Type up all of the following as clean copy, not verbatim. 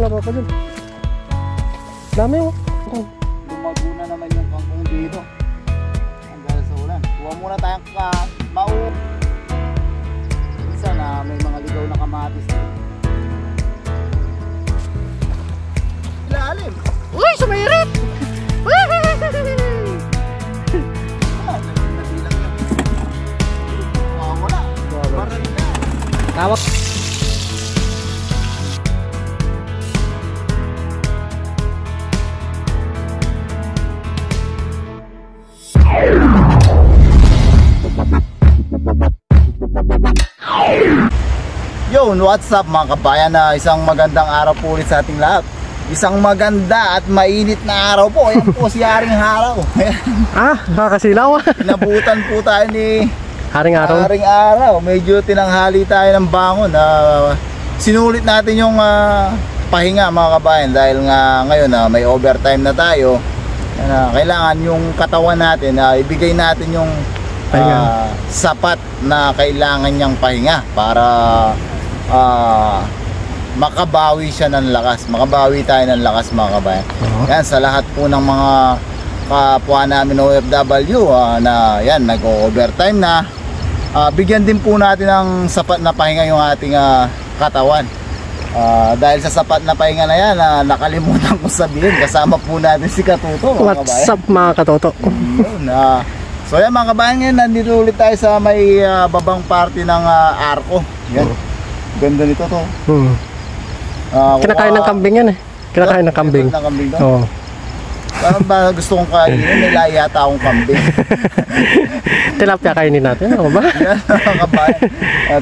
wala pa dyan. Dami mo. Lumago na naman yung kangkong dito. Ang dahil sa ulan. Kuha muna tayong mau. Minsan may mga ligaw na kamatis dito. Ilalim! Uy! Sumirit! Nabilang yan. Wala. Barang na. Tawag. Yo, what's up mga kabayan? Isang magandang araw po ulit sa ating lahat. Isang maganda at mainit na araw po. Ayan po si Haring Araw. Nakakasilaw. Inabutan po tayo ni Haring Araw. Haring Araw. Medyo tinanghali tayo ng bangon. Sinulit natin yung pahinga mga kabayan. Dahil nga ngayon may overtime na tayo. Kailangan yung katawan natin, ibigay natin yung sapat na kailangan niyang pahinga para makabawi siya ng lakas, makabawi tayo ng lakas mga kabayan. Yan, sa lahat po ng mga kapwa namin OFW na yan, nag-overtime na, bigyan din po natin ng sapat na pahinga yung ating katawan. Dahil sa sapat na pahinga na yan, nakalimutan ko sabihin, kasama po natin si Katuto mga kabayan. What's up mga Katuto? So yan mga kabayan, ngayon nandito ulit tayo sa may babang party ng Arco. Yan, ganda nito to. Kinakain ng kambing yan eh. Kinakain ng kambing. Oo. Parang ba gusto kong kainin? May lahi yata akong kambing. Tilapia kainin natin, ano ba? Yan mga kabayan,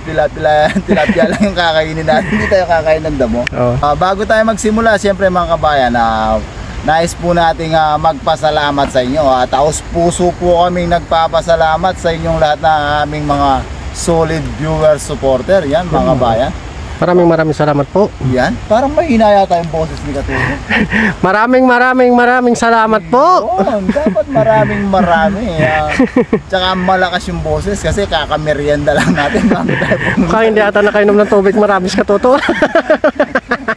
tilapia lang yung kakainin natin. Hindi tayo kakain ng damo. Bago tayo magsimula, siyempre mga kabayan, nais po nating magpasalamat sa inyo. Taos puso po kaming nagpapasalamat sa inyong lahat na aming mga solid viewer supporter. Yan mga kabayan. Maraming salamat po. Yan, parang mahina yata yung boses ni Katuto. Maraming salamat po. Dapat maraming. Tsaka malakas yung boses kasi kakamerienda lang natin. Kaya hindi ata nakainom ng tubig marami si Katuto.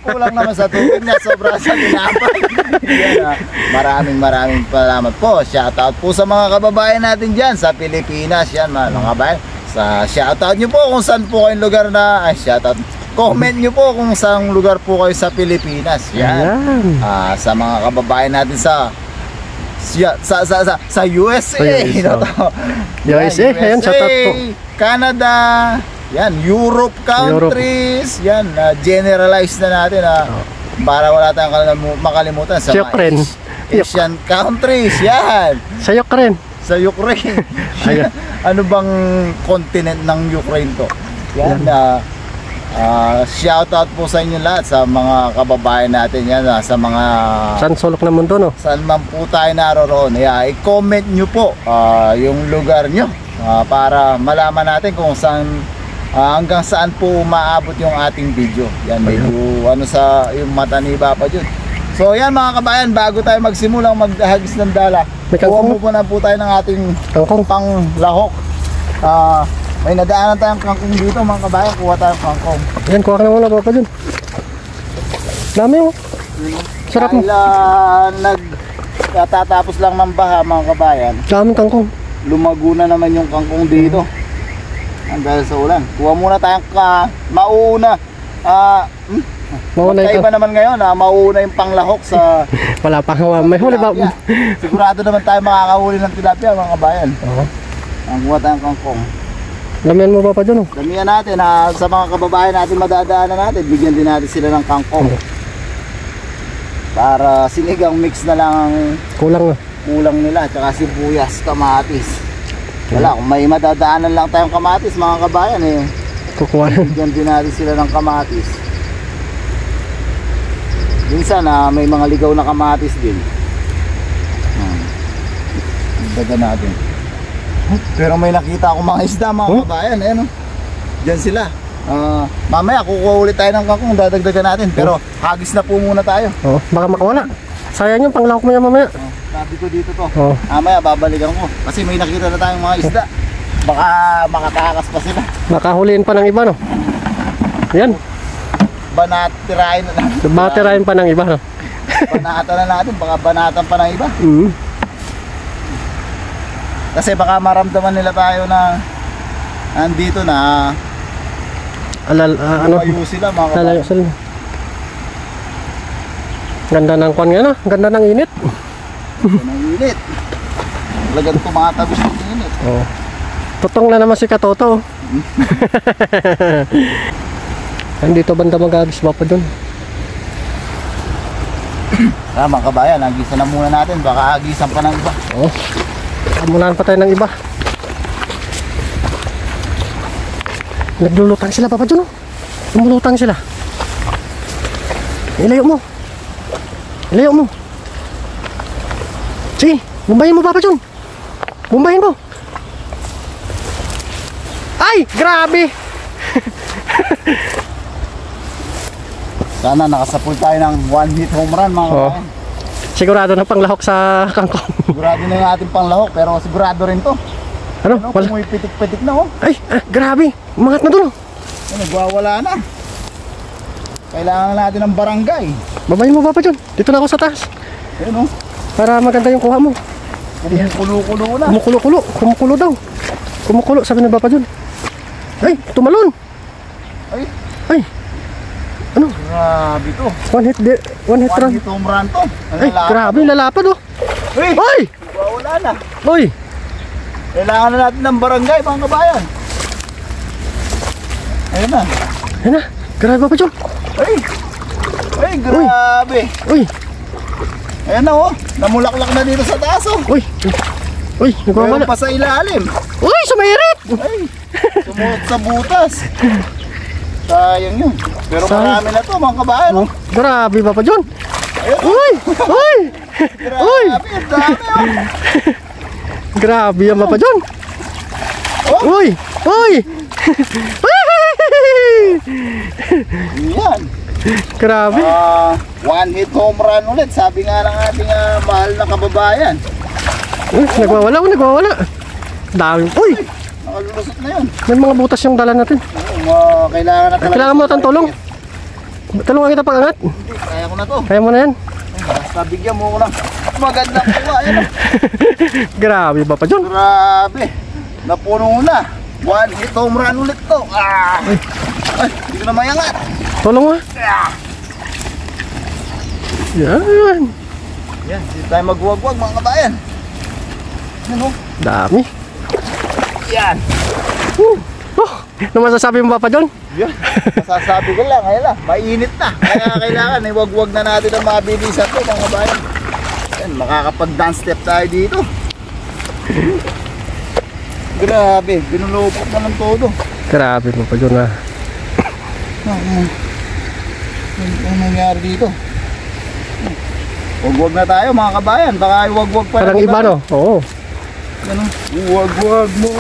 Kulang naman sa tubig niya, sobra sa tinapay. Maraming salamat po. Shoutout po sa mga kababayan natin dyan sa Pilipinas. Yan mga kababayan. Shoutout nyo po kung saan po kayong lugar na shoutout. Comment nyo po kung saan lugar po kayo sa Pilipinas. Yan. Sa mga kababayan natin sa USA. USA. Ayan, shoutout po. Canada. Yan, Europe countries. Yan, generalize na natin para wala tayong makalimutan sa Ukraine. Asian countries. Yan. Sa Ukraine. Sa Ukraine. Ano bang continent ng Ukraine to? Yan. Shoutout po sa inyo lahat, sa mga kababayan natin yan, sa mga saan sulok ng mundo, no? Saan man po tayo naroon. I-comment nyo po yung lugar nyo para malaman natin kung saan hanggang saan po umaabot yung ating video. Yan, medyo sa yung mataniba pa dyan. So yan mga kabayan, bago tayo magsimulang maghagis ng dala, kuha mo po na po tayo ng ating pang lahok. May nadaanan tayong kangkong dito mga kabayan, kuha tayong kangkong. Yan, kuha ka na muna pa dyan. Dami mo. Sarap mo. Dahil nagtatapos lang ng baha mga kabayan, daming kangkong. Lumago na naman yung kangkong dito. Ang dahil sa ulan. Kuha muna tayong mauuna. Magkaiba naman ngayon, mauuna yung panglahok sa wala pa may huli ba? Sigurado naman tayo makakahuli ng tilapia mga kabayan. Ang kuha tayong kangkong. Damihan mo ba pa dyan? Damihan natin sa mga kababayan natin madadaanan natin. Bigyan din natin sila ng kangkong. Para sinigang mix na lang kulang nila. Tsaka sibuyas, kamatis. Wala, kung may madadaanan lang tayong kamatis mga kabayan bigyan din natin sila ng kamatis. Minsan may mga ligaw na kamatis din. Daga natin. Pero may nakita akong mga isda mga kabayan. Diyan sila. Mamaya kukuha ulit tayo ng kangkong, dadagdagan natin. Pero hagis na po muna tayo. Baka makawala. Sayang yung panglahok mo yan mamaya. Sabi ko dito to. Mamaya babalikan ko. Kasi may nakita na tayong mga isda. Baka makatakas pa sila. Makahuliin pa ng iba, no? Yan. banatirahin na natin. Batirahin pa ng iba, no? Banatan na natin, baka banatan pa ng iba. Kasi baka maramdaman nila tayo na andito na Ano? lumayo sila mga Lalayo kabayan. sila. Ganda ng kwan nga, no? Ganda ng init. Ng init. Talagang tumatabis ng init. Oh. Tutong na naman si Katoto. Andito banda mag-agis ba pa dun? Mga kabayan, agisan na muna natin, baka agisan pa ng iba. Oh. Amunahan pa tayo ng iba. Naglulutang sila, Papa John, oh. Lumulutang sila. Ilayo mo. Ilayo mo. Sige, bumbahin mo, Papa John. Bumbahin mo. Ay, grabe. Sana nakasapul tayo ng one hit home run mga Oh. kabayan. Sigurado na panglahok sa kangkong. Sigurado na yung ating panglahok, pero sigurado rin to. Ano? Ano, Wala. kung may pitik-pitik na oh. Ay, grabe. Umangat na dun, oh. Nagwawala na. Kailangan natin ng barangay. Babayin mo, Papa John. Dito na ako sa taas. Ayun oh. Para maganda yung kuha mo. Kumukulo-kulo na. Kumukulo-kulo. Kumukulo daw. Kumukulo, sabi ng Papa John. Ay, tumalon. Ay, Ay, ano? grabe to. One hit One run. hit home run to. Ay, grabe, lalapad, oh. Uy! Ay! Nagwawala na. Uy! Kailangan na natin ng barangay mga kabayan. Ayun na. Yan na. Grabe, Papa John. Ay! Ay, grabe. Uy! Ayan na oh. Namulaklak na dito sa taas oh. Uy! Uy, Meron nagwawala. pa sa ilalim. Uy, sumairit! Ay! Sumuot sa butas. Sayang yun. Pero Sayang. marami na to mga kabayan oh. Grabe, Papa John. Ayun oh. Uy! Uy! Uy! Grabe, ang dami oh. Grabe yan, Papa John. Oh. Uy! Uy! Yan. Grabe. One hit home run ulit. Sabi nga ng ating mahal na kababayan. Uy, nagwawala, nagwawala. Dami. Uy! Nakalulusot na yun. May mga butas yung dala natin. Kailangan na talaga. Kailangan mo itong tulong. Tulungan kita pag-angat. Hindi, kaya ko na to. Kaya mo na yan. Basta bigyan mo ko ng magandang kuha. Ayan oh. Grabe, Papa John. Grabe. Napuno na. One hit home run ulit to. Ay, hindi ko na mayangat. Tulong mo. Ah. Yan. Yan, hindi tayo magwagwag mga kabayan. Ano? Dami. Yan. Oh, ano masasabi mo, Papa John? Yan. Masasabi ko lang, ayun lang, mainit na. Kaya kailangan, iwagwag na natin ang mabilisan to mga kabayan. Yan, makakapag-dance step tayo dito. Grabe, binulupot na ng todo. Grabe, Papa John, ha. Ano nangyari dito? Wagwag na tayo mga kabayan, baka iwagwag pa Parang ng iba, no? Oo. Ano? Wagwag mo.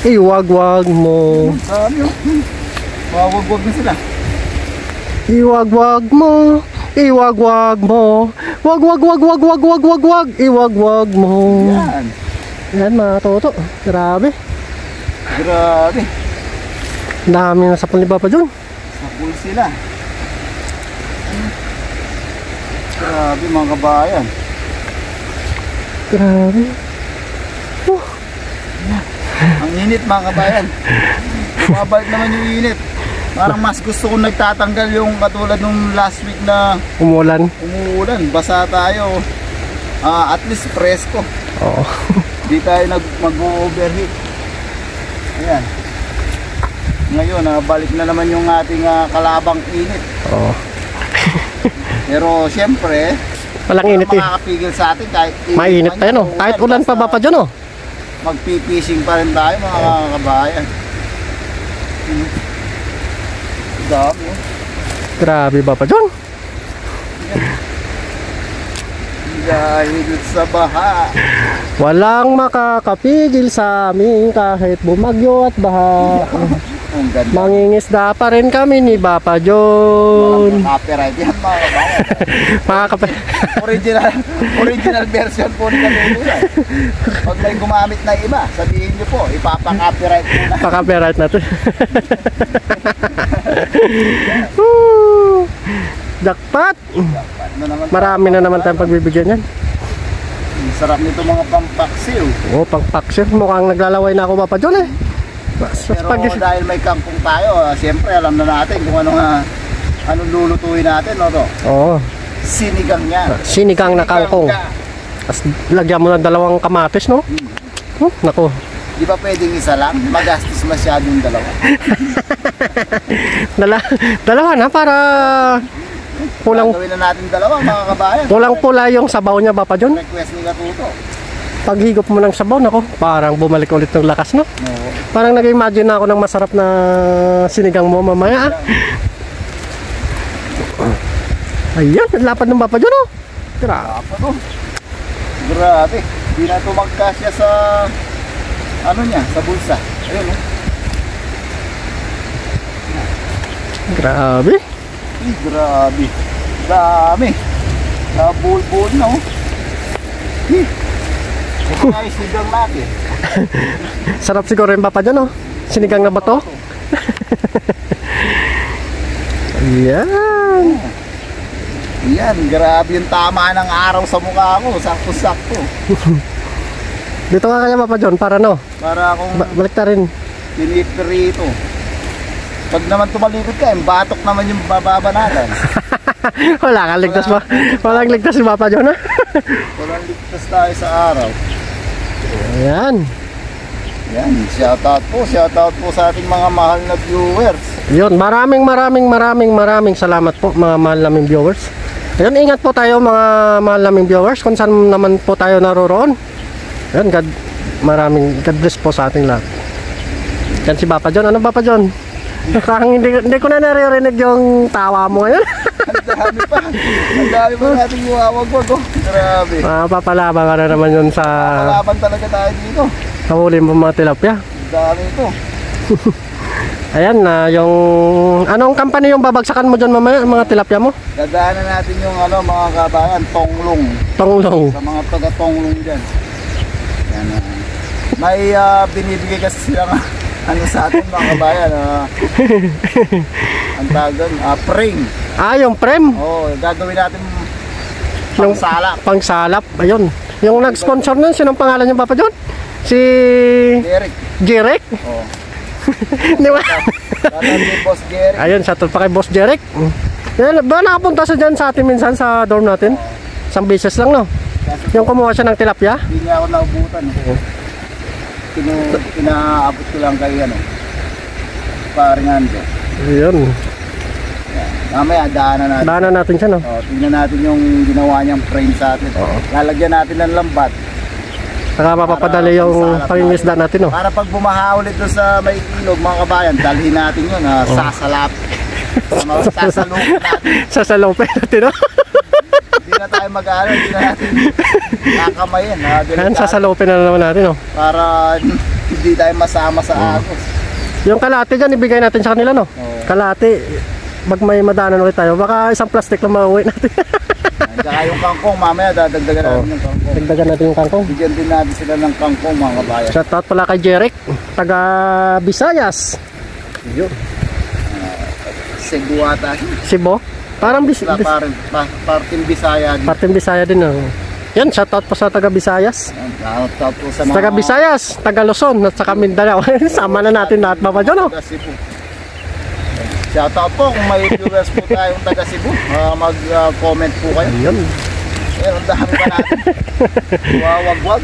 Iwagwag mo. Sabi oh. Wagwag na sila. Iwagwag mo. Iwagwag mo. Wag. Iwagwag mo. Yan. Yan, mga toto. Grabe. Grabe. Dami na sa ni Papa John. Sapul sila. Grabe mga kabayan. Grabe. Ang init mga kabayan. Bumabalik naman yung init. Parang mas gusto kong nagtatanggal yung katulad nung last week na Umulan. umuulan. Basa tayo. At least presko. Oo. Di tayo mag-overheat. Ayan. Ngayon, balik na naman yung ating kalabang init. Oo. Pero siyempre, Walang init eh. makakapigil sa atin kahit Mainit tayo, no? Kahit ulan pa, Papa John, no? Magpipishing pa rin tayo mga kabayan. Dami oh. Grabe, Papa John. Dahil sa baha. Walang makakapigil sa amin kahit bumagyo at baha. Ang ganda. Mangingisda pa rin kami ni Papa John. Walang copyright yan mga kabayan. Mga kape. Original version po ni kami. Pag may gumamit na iba, sabihin nyo po, ipapa-copyright po na. Pa-copyright natin. Jackpot! Marami na naman tayong pagbibigyan yan. Sarap nito mga pampaksiw. Oo, pang-paksir. Mukhang naglalaway na ako Papa John eh. Pero dahil may kangkong tayo, siyempre alam na natin kung anong lulutuin natin, no to? Oo. Sinigang yan. Sinigang na kangkong. Tapos lagyan mo ng 2 kamatis, no? Naku. Di ba pwedeng isa lang? Magastos masyadong dalawa. Dalawa na para pulang Gawin na natin dalawa mga kabayan. pulang-pula yung sabaw niya Papa John. Request ni Katuto. Paghigop mo ng sabaw, nako, parang bumalik ulit ng lakas, no? No. Parang nag-imagine na ako ng masarap na sinigang mo mamaya. Ayan, ang lapad ng Papa John, oh. Grabe. Apa to? Grabe. Di na ito magkasya sa niya, sa bulsa. Ayun, oh. Grabe. Grabe. Dami. Nabulbul na, oh. Ito nga yung sigang natin. Sarap siguro yung Papa John, oh. Sinigang na ba to? Ayan. Yan, grabe yung tama ng araw sa mukha ko. Sakto-sakto. Dito ka kaya Papa John, para no? Para akong Balik ta rin. pinipirito. Pag naman tumalikod ka, yung batok naman yung bababanatan. Wala kang ligtas ba? Walang ligtas si Papa John, ha? Walang ligtas tayo sa araw. Ayan. Yan, shoutout po sa ating mga mahal na viewers. Yun, maraming salamat po mga mahal naming viewers. Ayun, ingat po tayo mga mahal naming viewers kung saan naman po tayo naroroon. Ayun, God bless po sa ating lahat. Yan si Papa John. Ano Papa John? Parang hindi ko na naririnig yung tawa mo ngayon. Ang dami pa natin wawag-wag, oh. Grabe. Papalaba ka na naman yun sa Kalaban talaga tayo dito. huli mo mga tilapia. Ang dami ito. Ayan na yung anong company yung babagsakan mo dyan mamaya mga tilapia mo? Dadaanan natin yung mga kabayan, Tonglong. Tonglong. Sa mga taga-Tonglong dyan. Yan, may binibigay kasi sila sa atin mga kabayan. Ang tagan, pring. Yung prem. Gagawin natin pangsalap. Pangsalap. Ayun. Yung nag-sponsor nun, sinong pangalan niya Papa John? Si Derek. Jerek? Oh. Di ba? Kay Boss Derek. Ayun, shoutout pa kay Boss Jerek. Yan, ba nakapunta siya dyan sa atin minsan sa dorm natin? Isang beses lang, no? Yung kumuha siya ng tilapia? Hindi niya ako naubutan. Pinaabot ko lang kay paring Ando. Ayun. Mamaya daanan natin. Daanan natin siya, no? Tingnan natin yung ginawa niyang frame sa atin. Lalagyan natin ng lambat. Saka mapapadali yung pangingisda natin, no? Para pag bumaha ulit doon sa may ilog, mga kabayan, dalhin natin yun. Sasalap. Sasalupin natin. Sasalupin natin, no? Hindi na tayo mag-aaral. Hindi na natin kakamayin. Yan, sasalupin na naman natin, no? Para hindi tayo masama sa agos. Yung kalate dyan, ibigay natin sa kanila, no? Kalate, pag may madaanan ulit tayo, baka isang plastic lang mauwi natin. Saka yung kangkong, mamaya dadagdagan natin yung kangkong. Dagdagan natin yung kangkong. Bigyan din natin sila ng kangkong, mga kabayan. Shoutout pala kay Jerek, taga Visayas. Yun. Cebu ata. Cebu? Parang Parting Bisaya din. Parting Bisaya din, no? Yan, shoutout po sa taga Visayas. Shoutout po sa mga Taga Visayas, taga Luzon, at saka Mindanao. Sama na natin lahat, Papa John, no? Shoutout po kung may viewers po tayong taga Cebu. Mag-comment po kayo. Yan. Ayan, ang dami pa natin. Wawag-wag.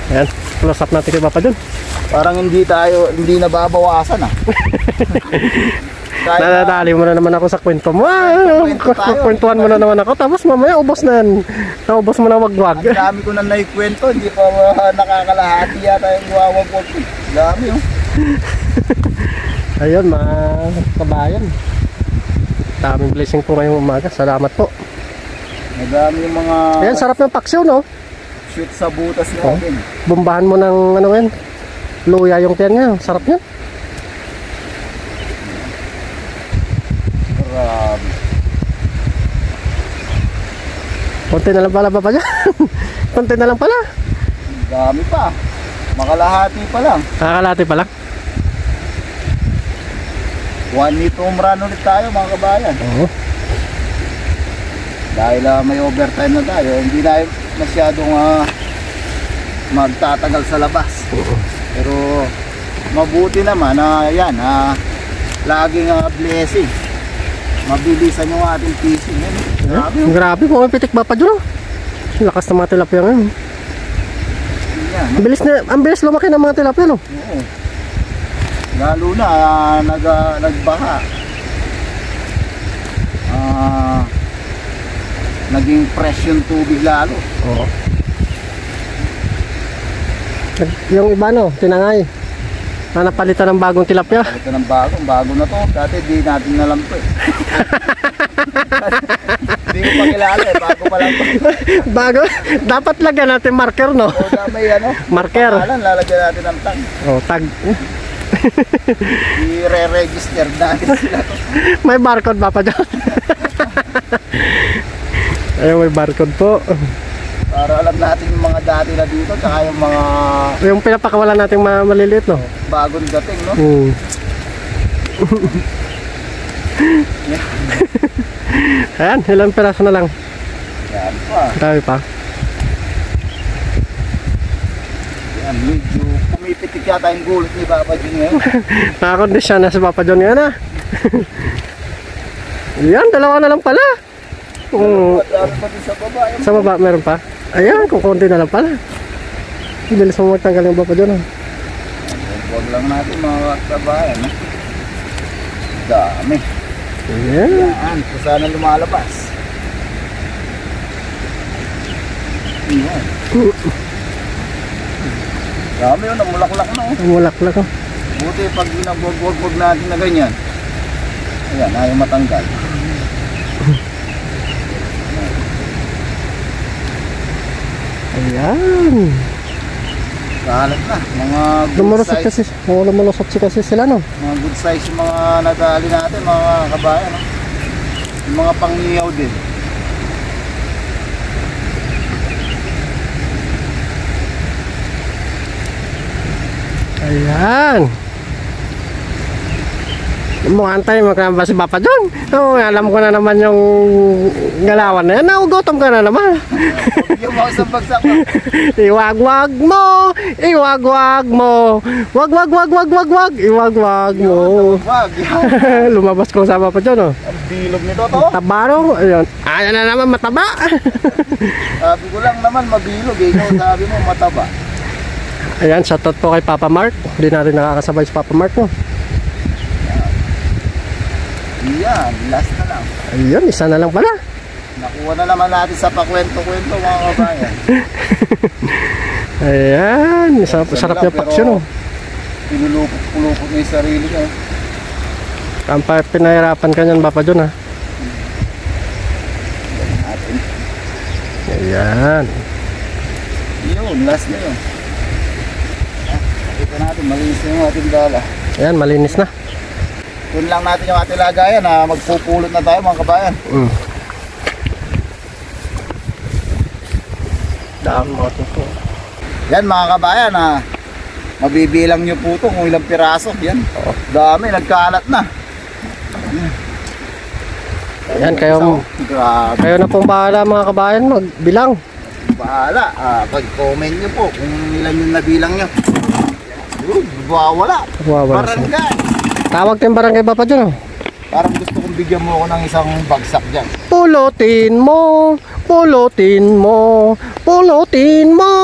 Yan, close up natin kay Papa John. Parang hindi nababawasan, Nadadali mo na naman ako sa kwento mo. Kwentuhan mo na naman ako. Tapos mamaya ubos na yan. Naubos mo na wagwag. Ang dami ko na naikwento. Hindi pa nakakalahati yata yung wawag-wag. Dami, oh. Ayun, mga kabayan. Daming blessing po ngayong umaga. Salamat po. Madami yung mga Ayan, sarap ng paksiw, no? shoot sa butas natin. Bumbahan mo ng ano yan. Luya yung tiyan niya. Sarap niya. Konti na lang pala Papa John. Konti na lang pala. Dami pa. Makalahati pa lang. Kakalati pa lang. 1 hit home run ulit tayo mga kabayan. Oo. Dahil may overtime na tayo, hindi na masyadong magtatagal sa labas. Pero mabuti naman na yan, laging blessing. Mabilisan yung ating fishing. Grabe. Grabe po, may pitik Papa John. Lakas ng mga tilapia ngayon. Yan. Ang bilis lumaki ng mga tilapia, no? Oo. Lalo na nagbaha. Naging fresh yung tubig lalo. Oo. Yung iba, no? Tinangay. Na napalitan ng bagong tilapia. Ito ng bago na to. Dati di natin alam to eh. Hindi ko pa kilala eh, bago pa lang to. Bago? Dapat lagyan natin marker, no? O na may Marker. lalagyan natin ng tag. Oh, tag. I-re-register natin sila to. May barcode Papa John. Ayun, may barcode po. Para alam natin yung mga dati na dito, tsaka yung mga Yung pinapakawalan natin maliliit, no? bagong dating, no? Ayan, ilang piraso na lang. Yan pa. Dami pa. Yan, medyo pumipitik yata yung gulot ni Papa Jun ngayon. Nakakondisyon na si Papa John yan, ha? Yan, dalawa na lang pala. Dami pa din sa baba. Yan. Sa baba, meron pa. Ayan, kung konti na lang pala. Bilis mo magtanggal yung Papa John, ha? Huwag lang natin mga kabayan, no? Dami. Ayan. Yan, kung sana lumalabas. Yan. Dami yun, namulaklak na oh. Mulaklak, oh. Buti pag ginagwag-wag natin na ganyan. Ayan, ayaw matanggal. Ayan. Kahalat na, mga good Lumulusot size. kasi, lumulusot kasi sila, no? Mga good size yung mga nadali natin, mga kabayan, no? Yung mga pangiyaw din. Ayan. Mukhang magkano ba si Papa John? Oh, alam ko na naman yung galawan na yan. Naugutom ka na naman. Yung mga isang bagsak mo. Iwag-wag mo! Iwag-wag mo! Wag! Iwag-wag mo! Wag, yan. Lumabas ko sa Papa John, oh. Ang bilog nito to. Tabaro, ayun. Ayan na naman, mataba. Sabi ko lang naman mabilog eh. Ikaw sabi mo mataba. Ayan, shoutout po kay Papa Mark. Hindi natin nakakasabay si Papa Mark, no? Yan, last na lang. Ayun, isa na lang pala. Nakuha na naman natin sa pakwento-kwento mga kabayan. Ayan, sarap niya paksyon, oh. Pinulupot niya yung sarili niya. Ang pinahirapan ka niyan, Papa John, ha? Natin. Ayan. Yun, last na yun. Ito natin, malinis na yung ating dala. Ayan, malinis na. Yun lang natin yung ating lagayan na magpupulot na tayo mga kabayan. Dami mo ito po. Yan mga kabayan, mabibilang nyo po ito kung ilang piraso. Yan, dami, nagkalat na. Ayan, kayo na pong bahala mga kabayan, magbilang. Bahala, pag-comment nyo po kung ilan yung nabilang nyo. Wala. Barangay. Tawag tayong barangay, Papa John, oh. Parang gusto kong bigyan mo ako ng isang bagsak dyan. Pulutin mo, pulutin mo, pulutin mo,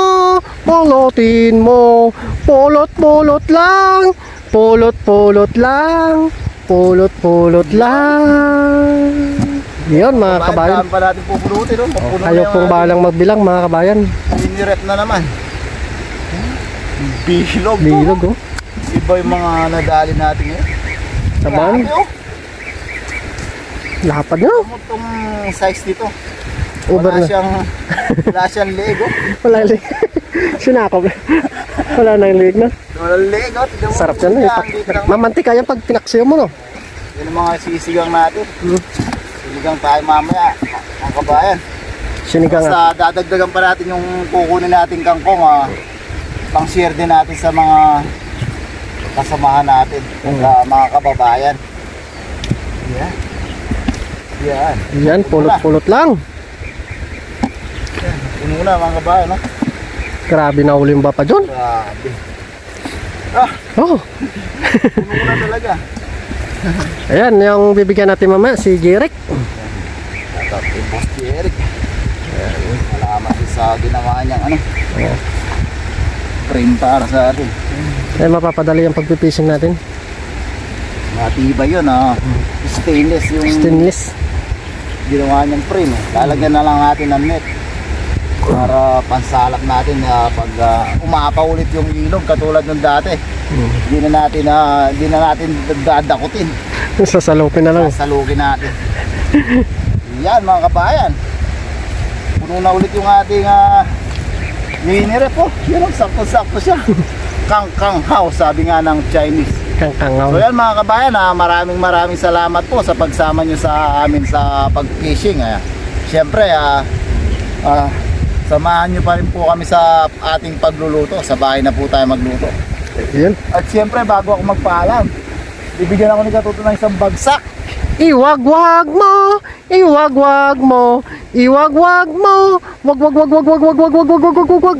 pulutin mo, pulot-pulot lang, pulot-pulot lang, pulot-pulot lang. Yun mga kabayan. Saan pa natin pupulutin? Kayo pong bahalang magbilang mga kabayan. Sinirep na naman. Bilog. Bilog, oh. Iba yung mga nadali natin ngayon. Sabahan. Lapad nyo. Itong size dito. Uber na. Wala siyang leg, oh. Wala yung leg. Sinakop. Wala na yung leg na. Walang leg, oh. Tignan mo. Sarap yan, eh. Mamantika yan pag pinaksiyo mo, no? Yan ang mga sisigang natin. Sisigang tayo mamaya, mga kabayan. Sinigang at Basta dadagdagan pa natin yung kukunin natin kangkong, pang share din natin sa mga kasamahan natin, mga kababayan. Yan. Yan. yan, pulot-pulot lang. Puno na mga kababayan, no? Grabe na uling ba pa dyan? Grabe. Oh. Puno na talaga. Ayan, yung bibigyan natin mamaya, si Jeric. Shout out kay Boss Eric. Salamat din sa ginawa niyang frame para sa atin. Ay, mapapadali yung pagpipising natin. Matibay yun, stainless yung Stainless. ginawa niyang frame. Lalagyan na lang natin ng net para pansalap natin pag umapa ulit yung ilog katulad ng dati. Hindi na natin dadakutin. Sasalupin na lang. Sasalugin natin. Yan mga kabayan. Puno na ulit yung ating mini-rep. Yan ang sakto-sakto siya. Kang house, sabi nga ng Chinese. Kangkangaw. So yan mga kabayan, maraming salamat po sa pagsama nyo sa amin sa pag-fishing. Siyempre, samahan nyo pa rin po kami sa ating pagluluto. Sa bahay na po tayo magluto. Yan. At siyempre, bago ako magpaalam, bibigyan ako ni Katuto ng isang bagsak. Iwagwag mo, iwagwag mo, iwagwag mo. Wag wag wag wag wag wag wag wag wag wag wag.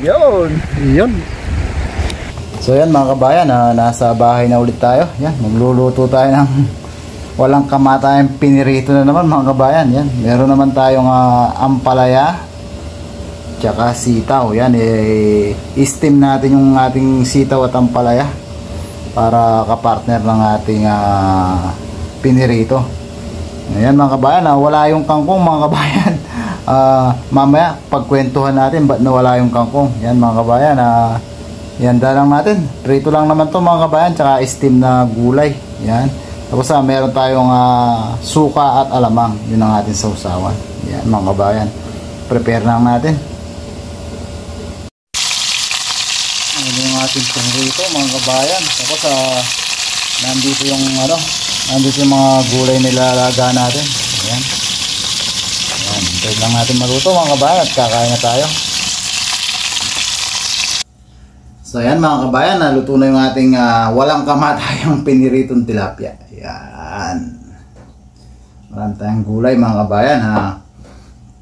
Yun. Yun. So yan mga kabayan, nasa bahay na ulit tayo. Yan, magluluto tayo ng walang kamatayang pinirito na naman mga kabayan. Yan, meron naman tayong ampalaya tsaka sitaw. Yan, i-steam natin yung ating sitaw at ampalaya para kapartner ng ating pinirito. Ayan mga kabayan, wala yung kangkong mga kabayan. Mamaya pagkwentuhan natin ba't nawala yung kangkong. Yan mga kabayan, yan lang natin. Prito lang naman to mga kabayan, tsaka steam na gulay. Yan. Tapos meron tayong suka at alamang. Yun ang ating sausawan. Yan mga kabayan. Prepare lang natin. Ano yung ating prito mga kabayan. Tapos nandito yung mga gulay nilalaga natin. Ayan. Ayan. Hintay lang natin maluto mga kabayan at kakain na tayo. So ayan mga kabayan, naluto na yung ating walang kamatayang piniritong tilapia. Ayan. Marami tayong gulay mga kabayan.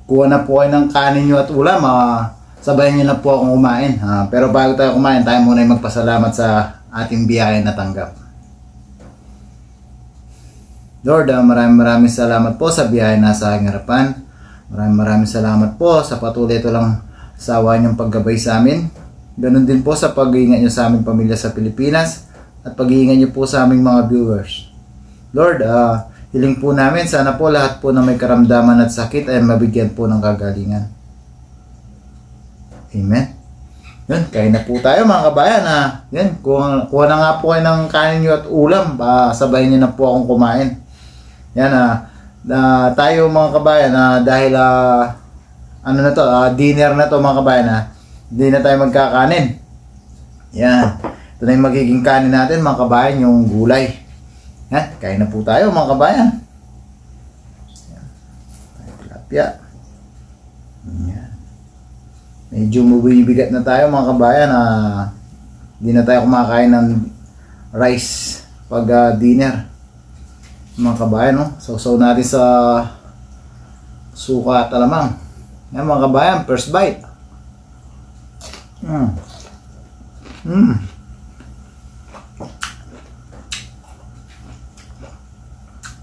Kuha na po kayo ng kanin nyo at ulam. Sabayan nyo na po akong kumain. Pero bago tayo kumain, tayo muna yung magpasalamat sa ating biyaya na tanggap. Lord, maraming salamat po sa biyaya na sa aking harapan. Maraming salamat po sa patuloy ito lang sa awa niyong paggabay sa amin. Ganon din po sa pag-iingat niyo sa aming pamilya sa Pilipinas at pag-iingat niyo po sa aming mga viewers. Lord, hiling po namin sana po lahat po na may karamdaman at sakit ay mabigyan po ng kagalingan. Amen. Yun, kain na po tayo mga kabayan. Yan, kuha na nga po kayo ng kanin niyo at ulam. Sabayin niyo na po akong kumain. Yan, tayo mga kabayan, dahil dinner na to mga kabayan, hindi na tayo magkakanin. Yan, ito na yung magiging kanin natin mga kabayan, yung gulay. Yan, kain na po tayo mga kabayan. Yan, tilapia. Yan. Medyo mabibigat na tayo mga kabayan. Hindi na tayo kumakain ng rice pag dinner mga kabayan, no? Sausaw natin sa suka at alamang. Yan mga kabayan, first bite.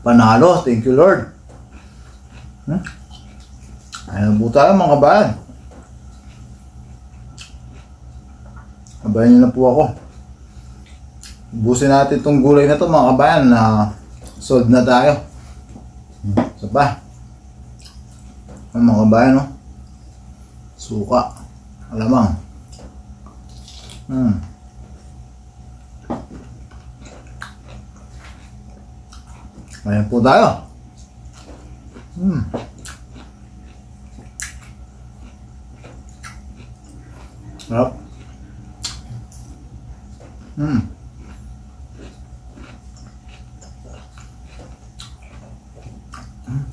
Panalo, thank you Lord. Ayun po tayo mga kabayan. Kabayan nyo na po ako. Ubusin natin itong gulay na to mga kabayan. Sold na tayo. So pa. Mga kabayan, no? Suka. Alamang. Ayan po tayo. Sarap.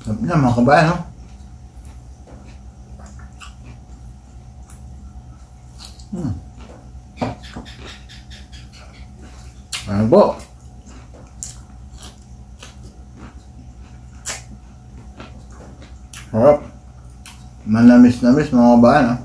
Sarap na mga kabayan, no? po. Harap. Manamis-namis mga kabayan, ha?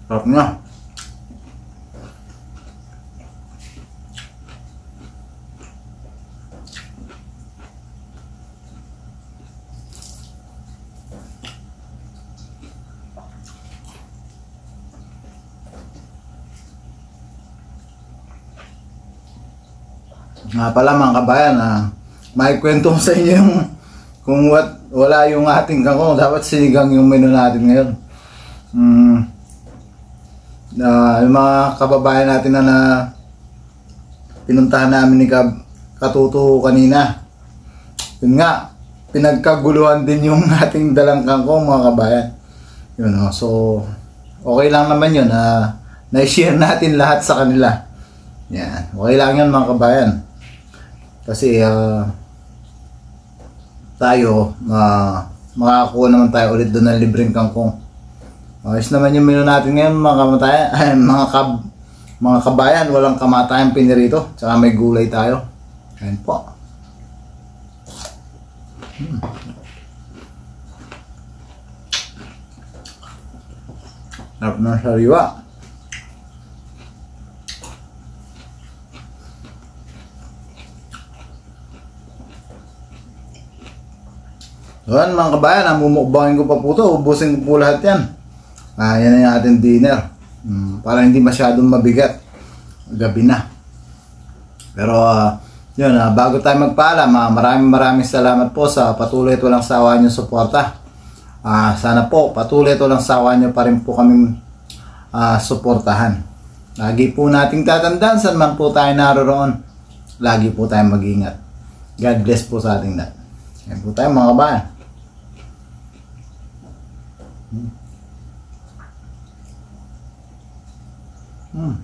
Sarap na. Nga pala mga kabayan, may kwento ko sa inyo yung kung wala yung ating kangkong, dapat sinigang yung menu natin ngayon. Yung mga kababayan natin na pinuntahan namin ni Katuto kanina, yun nga, pinagkaguluhan din yung ating dalang kangkong mga kabayan. Yun, so okay lang naman yun, na-share natin lahat sa kanila. Yan, okay lang yun mga kabayan. Kasi tayo, makakakuha naman tayo ulit doon ng libreng kangkong. Ayos naman yung menu natin ngayon mga kamatayan, mga kabayan, walang kamatayang pinirito, tsaka may gulay tayo. Ayan po. Sarap ng sariwa. Doon mga kabayan, mumukbangin ko pa po ito, ubusin ko po lahat yan. Yan ang ating dinner. Para hindi masyadong mabigat. Gabi na. Pero yun, bago tayo magpaalam, maraming salamat po sa patuloy at walang sawa nyo suporta. Sana po patuloy at walang sawa nyo pa rin po kaming suportahan. Lagi po nating tatandaan saan man po tayo naroroon. Lagi po tayong mag-ingat. God bless po sa ating lahat. Yan po tayo mga kabayan. Mm.